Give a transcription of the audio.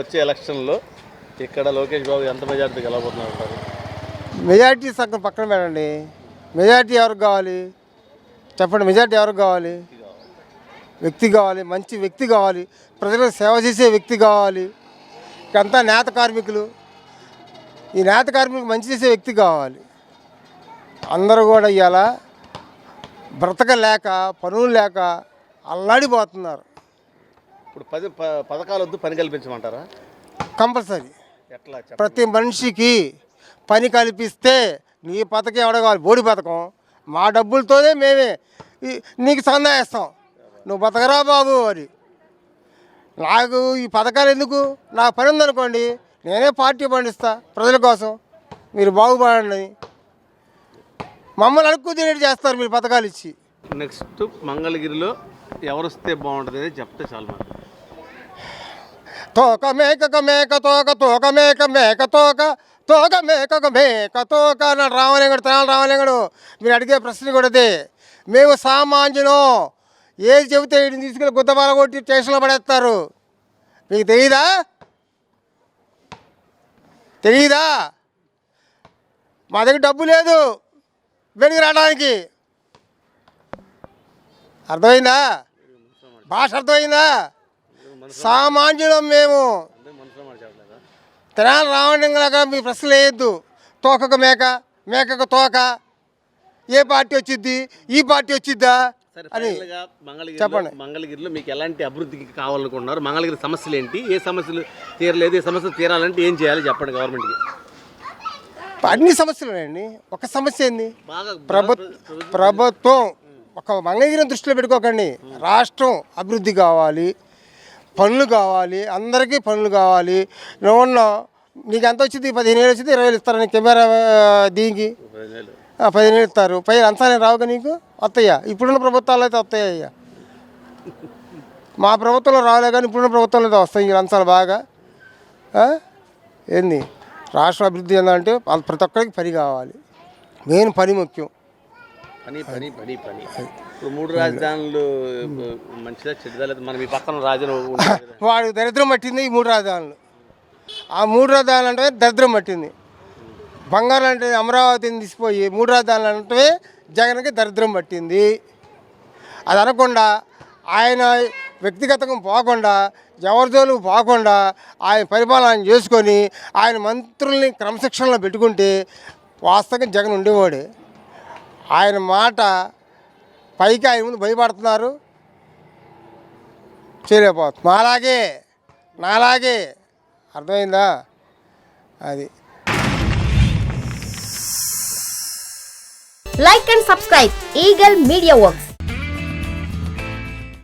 వచ్చే ఎలక్షన్లో ఇక్కడ లోకేష్ బాబు ఎంత మెజార్టీ గెలవబోతున్నారు అంటారు? మెజార్టీ సగం పక్కన పెట్టండి. మెజార్టీ ఎవరికి కావాలి చెప్పండి? మెజార్టీ ఎవరికి కావాలి? వ్యక్తి కావాలి, మంచి వ్యక్తి కావాలి, ప్రజలకు సేవ చేసే వ్యక్తి కావాలి. ఇకంతా నేత కార్మికులు, ఈ నేత కార్మికులకు మంచి చేసే వ్యక్తి కావాలి. అందరూ కూడా ఇవాళ బ్రతకలేక పనులు లేక అల్లాడిపోతున్నారు. ఇప్పుడు పథకాలు వద్దు, పని కల్పించమంటారా? కంపల్సరీ ఎట్లా ప్రతి మనిషికి పని కల్పిస్తే నీ పథకం ఎవడ కావాలి? బోడి పథకం మా డబ్బులతోనే మేమే నీకు సందా వేస్తాం, నువ్వు బతకరా బాబు అని. నాకు ఈ పథకాలు ఎందుకు? నాకు పని ఉందనుకోండి, నేనే పార్టీ పండిస్తా ప్రజల కోసం, మీరు బాగుపడండి. మమ్మల్ని అడుక్కు తినేటి చేస్తారు మీరు పథకాలు ఇచ్చి. నెక్స్ట్ మంగళగిరిలో ఎవరు వస్తే బాగుంటుంది అనేది చెప్తే చాలు. మరి తోక మేక మేక తోక తోక మేక మేక తోక తోక మేక మేక తోక అన్నాడు రామలింగడు, తెనాలి రామలింగడు. మీరు అడిగే ప్రశ్న కూడా అదే. మేము సామాన్యులం, ఏది చెబితే వీటిని తీసుకెళ్ళి గుద్దబాల కొట్టి స్టేషన్లో పడేస్తారు. మీకు తెలియదా? తెలియదా? మా దగ్గర డబ్బు లేదు వెనక్కి రావడానికి. అర్థమైందా? భాష అర్థమైందా? సామాన్యులం మేము. తెనాలి రావడంలాగా మీ ప్రశ్నలు వేయద్దు. తోకకు మేక, మేకకు తోక, ఏ పార్టీ వచ్చిద్ది, ఈ పార్టీ వచ్చిద్దా అని చెప్పండి. మంగళగిరిలో మీకు ఎలాంటి అభివృద్ధికి కావాలనుకుంటున్నారు? మంగళగిరి సమస్యలు ఏంటి? ఏ సమస్యలు తీరలేదు? ఏ సమస్యలు తీరాలంటే ఏం చేయాలి చెప్పండి గవర్నమెంట్కి. అన్ని సమస్యలు అండి, ఒక సమస్య ఏంది? ప్రభుత్వం ఒక మంగళగిరిని దృష్టిలో పెట్టుకోకండి. రాష్ట్రం అభివృద్ధి కావాలి, పనులు కావాలి, అందరికీ పనులు కావాలి. నువ్వు నీకు ఎంత వచ్చింది? 15,000 వచ్చింది, 20,000 ఇస్తారు. నీకు కెమెరా దీనికి 15,000 ఇస్తారు. పై అంతానే రావుగా నీకు వస్తాయా? ఇప్పుడున్న ప్రభుత్వాలు అయితే వస్తాయ్యా. మా ప్రభుత్వంలో రాలే కానీ ఇప్పుడున్న ప్రభుత్వంలో అయితే వస్తాయి లంచాలు బాగా. ఏంది రాష్ట్ర అభివృద్ధి ఏంటంటే ప్రతి ఒక్కరికి పని కావాలి. మెయిన్ పని ముఖ్యం. పని పని పని పని. ఇప్పుడు 3 రాజధానులు మంచిదా చెడ్డదా? లేదు మన మీ పక్కన రాజధాని వాడికి దరిద్రం పట్టింది ఈ 3 రాజధానులు. ఆ 3 రాజధానులు అంటే దరిద్రం పట్టింది. బంగారం అంటే అమరావతిని తీసిపోయి 3 రాజధానులు అంటే జగన్కి దరిద్రం పట్టింది. అది అనకుండా ఆయన వ్యక్తిగతంగా పోకుండా, ఎవరి జోలికి పోకుండా ఆయన పరిపాలన చేసుకొని ఆయన మంత్రుల్ని క్రమశిక్షణలో పెట్టుకుంటే వాస్తవంగా జగన్ ఉండేవాడే. ఆయన మాట పైకి ఆయన ముందు భయపడుతున్నారు, చేయలేకపోతున్నారు. నాలాగే అర్థమైందా? అది. Like and subscribe Eagle Media Works.